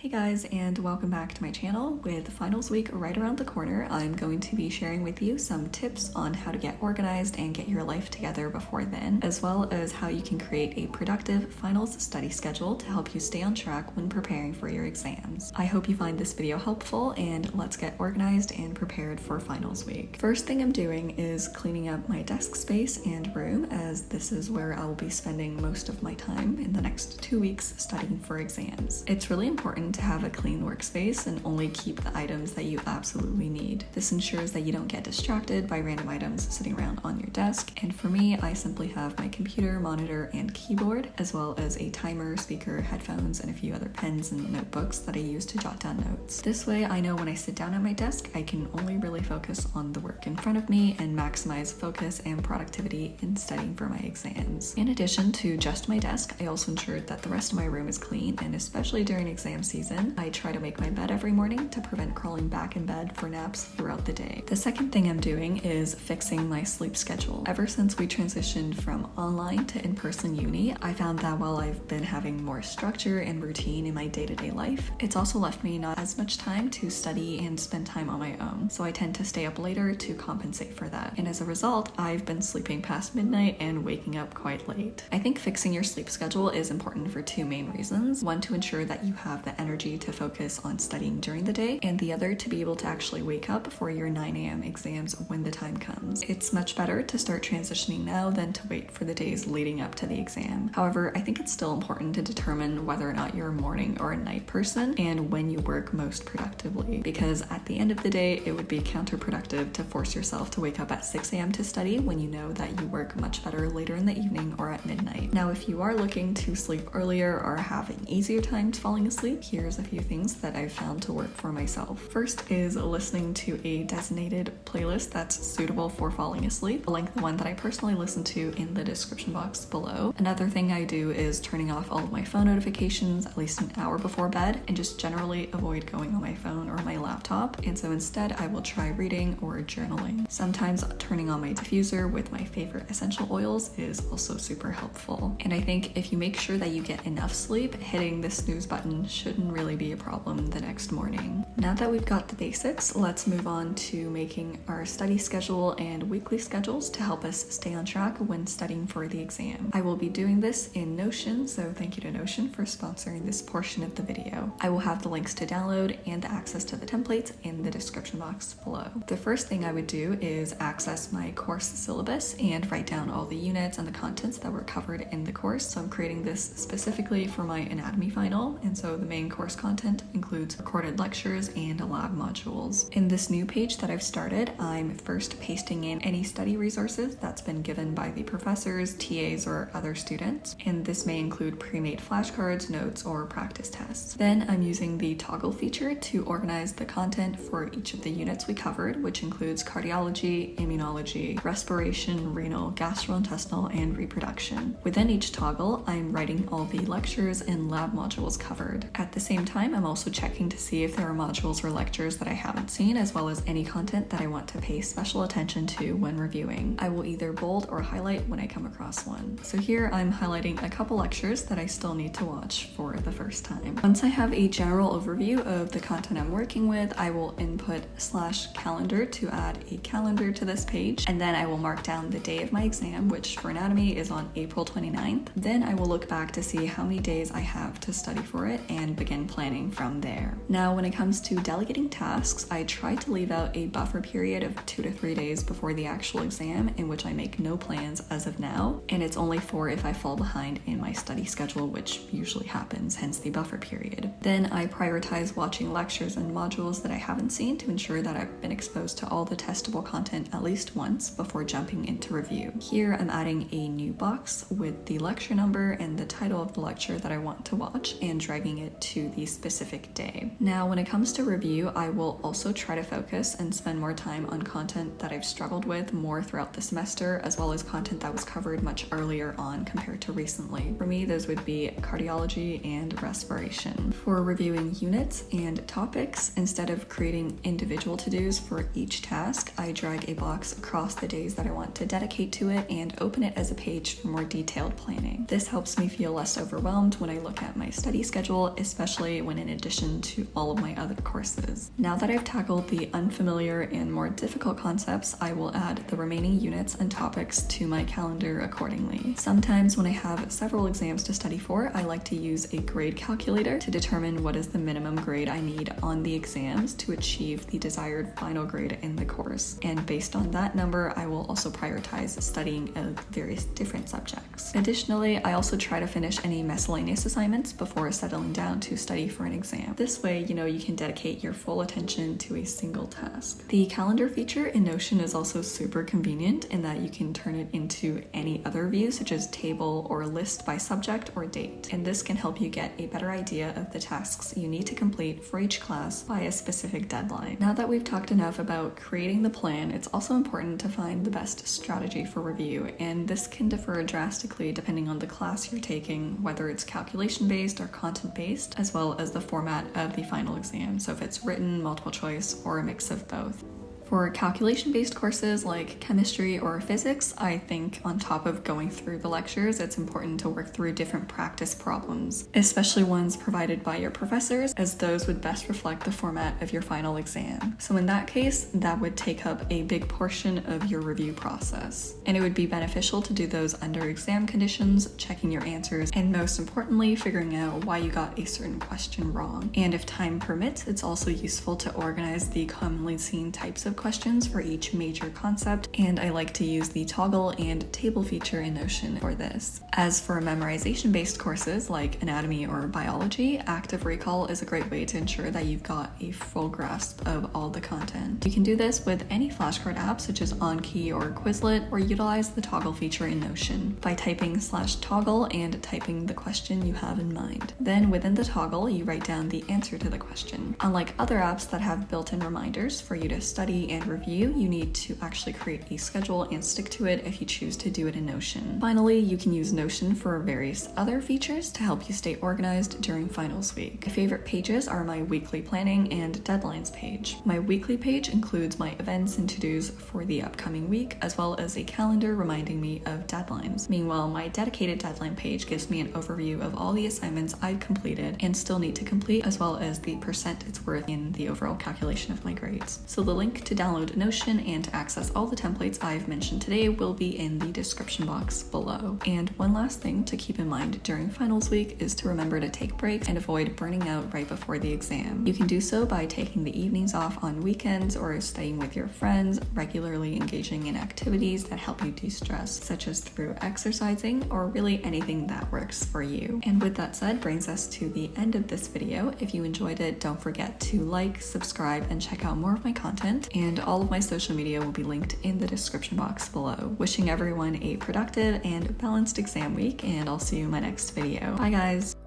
Hey guys, and welcome back to my channel. With finals week right around the corner, I'm going to be sharing with you some tips on how to get organized and get your life together before then, as well as how you can create a productive finals study schedule to help you stay on track when preparing for your exams. I hope you find this video helpful, and let's get organized and prepared for finals week. First thing I'm doing is cleaning up my desk space and room, as this is where I will be spending most of my time in the next 2 weeks studying for exams. It's really important to have a clean workspace and only keep the items that you absolutely need. This ensures that you don't get distracted by random items sitting around on your desk. And for me, I simply have my computer, monitor, and keyboard, as well as a timer, speaker, headphones, and a few other pens and notebooks that I use to jot down notes. This way, I know when I sit down at my desk, I can only really focus on the work in front of me and maximize focus and productivity in studying for my exams. In addition to just my desk, I also ensured that the rest of my room is clean, and especially during exam season, I try to make my bed every morning to prevent crawling back in bed for naps throughout the day. The second thing I'm doing is fixing my sleep schedule. Ever since we transitioned from online to in-person uni, I found that while I've been having more structure and routine in my day-to-day life, it's also left me not as much time to study and spend time on my own, so I tend to stay up later to compensate for that. And as a result, I've been sleeping past midnight and waking up quite late. I think fixing your sleep schedule is important for two main reasons. One, to ensure that you have the energy to focus on studying during the day, and the other to be able to actually wake up for your 9 a.m. exams when the time comes. It's much better to start transitioning now than to wait for the days leading up to the exam. However, I think it's still important to determine whether or not you're a morning or a night person and when you work most productively, because at the end of the day, it would be counterproductive to force yourself to wake up at 6 a.m. to study when you know that you work much better later in the evening or at midnight. Now, if you are looking to sleep earlier or having easier times falling asleep, here's a few things that I've found to work for myself. First is listening to a designated playlist that's suitable for falling asleep. I'll link the one that I personally listen to in the description box below. Another thing I do is turning off all of my phone notifications at least an hour before bed, and just generally avoid going on my phone or my laptop. And so instead, I will try reading or journaling. Sometimes turning on my diffuser with my favorite essential oils is also super helpful. And I think if you make sure that you get enough sleep, hitting the snooze button shouldn't really be a problem the next morning. Now that we've got the basics, let's move on to making our study schedule and weekly schedules to help us stay on track when studying for the exam. I will be doing this in Notion, so thank you to Notion for sponsoring this portion of the video. I will have the links to download and access to the templates in the description box below. The first thing I would do is access my course syllabus and write down all the units and the contents that were covered in the course. So I'm creating this specifically for my anatomy final, and so the main course content includes recorded lectures and lab modules. In this new page that I've started, I'm first pasting in any study resources that's been given by the professors, TAs, or other students, and this may include pre-made flashcards, notes, or practice tests. Then I'm using the toggle feature to organize the content for each of the units we covered, which includes cardiology, immunology, respiration, renal, gastrointestinal, and reproduction. Within each toggle, I'm writing all the lectures and lab modules covered. At the same time, I'm also checking to see if there are modules or lectures that I haven't seen, as well as any content that I want to pay special attention to when reviewing. I will either bold or highlight when I come across one. So here I'm highlighting a couple lectures that I still need to watch for the first time. Once I have a general overview of the content I'm working with, I will input /calendar to add a calendar to this page, and then I will mark down the day of my exam, which for anatomy is on April 29th. Then I will look back to see how many days I have to study for it and begin planning from there. Now, when it comes to delegating tasks, I try to leave out a buffer period of 2 to 3 days before the actual exam in which I make no plans as of now, and it's only for if I fall behind in my study schedule, which usually happens, hence the buffer period. Then I prioritize watching lectures and modules that I haven't seen to ensure that I've been exposed to all the testable content at least once before jumping into review. Here I'm adding a new box with the lecture number and the title of the lecture that I want to watch and dragging it to the specific day. Now, when it comes to review, I will also try to focus and spend more time on content that I've struggled with more throughout the semester, as well as content that was covered much earlier on compared to recently. For me, those would be cardiology and respiration. For reviewing units and topics, instead of creating individual to-dos for each task, I drag a box across the days that I want to dedicate to it and open it as a page for more detailed detailed planning. This helps me feel less overwhelmed when I look at my study schedule, especially when in addition to all of my other courses. Now that I've tackled the unfamiliar and more difficult concepts, I will add the remaining units and topics to my calendar accordingly. Sometimes when I have several exams to study for, I like to use a grade calculator to determine what is the minimum grade I need on the exams to achieve the desired final grade in the course. And based on that number, I will also prioritize studying various different subjects. Additionally, I also try to finish any miscellaneous assignments before settling down to study for an exam. This way, you can dedicate your full attention to a single task. The calendar feature in Notion is also super convenient in that you can turn it into any other view, such as table or list by subject or date. And this can help you get a better idea of the tasks you need to complete for each class by a specific deadline. Now that we've talked enough about creating the plan, it's also important to find the best strategy for review, and this can differ drastically depending on the class you're taking, whether it's calculation-based or content-based, as well as the format of the final exam, so if it's written, multiple choice, or a mix of both. For calculation-based courses like chemistry or physics, I think on top of going through the lectures, it's important to work through different practice problems, especially ones provided by your professors, as those would best reflect the format of your final exam. So in that case, that would take up a big portion of your review process. And it would be beneficial to do those under exam conditions, checking your answers, and most importantly, figuring out why you got a certain question wrong. And if time permits, it's also useful to organize the commonly seen types of questions for each major concept, and I like to use the toggle and table feature in Notion for this. As for memorization-based courses like anatomy or biology, active recall is a great way to ensure that you've got a full grasp of all the content. You can do this with any flashcard app such as OnKey or Quizlet, or utilize the toggle feature in Notion by typing /toggle and typing the question you have in mind. Then within the toggle, you write down the answer to the question. Unlike other apps that have built-in reminders for you to study and review, you need to actually create a schedule and stick to it if you choose to do it in Notion. Finally, you can use Notion for various other features to help you stay organized during finals week. My favorite pages are my weekly planning and deadlines page. My weekly page includes my events and to-dos for the upcoming week, as well as a calendar reminding me of deadlines. Meanwhile, my dedicated deadline page gives me an overview of all the assignments I've completed and still need to complete, as well as the percent it's worth in the overall calculation of my grades. So the link to download Notion and to access all the templates I've mentioned today will be in the description box below. And one last thing to keep in mind during finals week is to remember to take breaks and avoid burning out right before the exam. You can do so by taking the evenings off on weekends or staying with your friends, regularly engaging in activities that help you de-stress, such as through exercising or really anything that works for you. And with that said, brings us to the end of this video. If you enjoyed it, don't forget to like, subscribe, and check out more of my content. And all of my social media will be linked in the description box below. Wishing everyone a productive and balanced exam week, and I'll see you in my next video. Bye guys!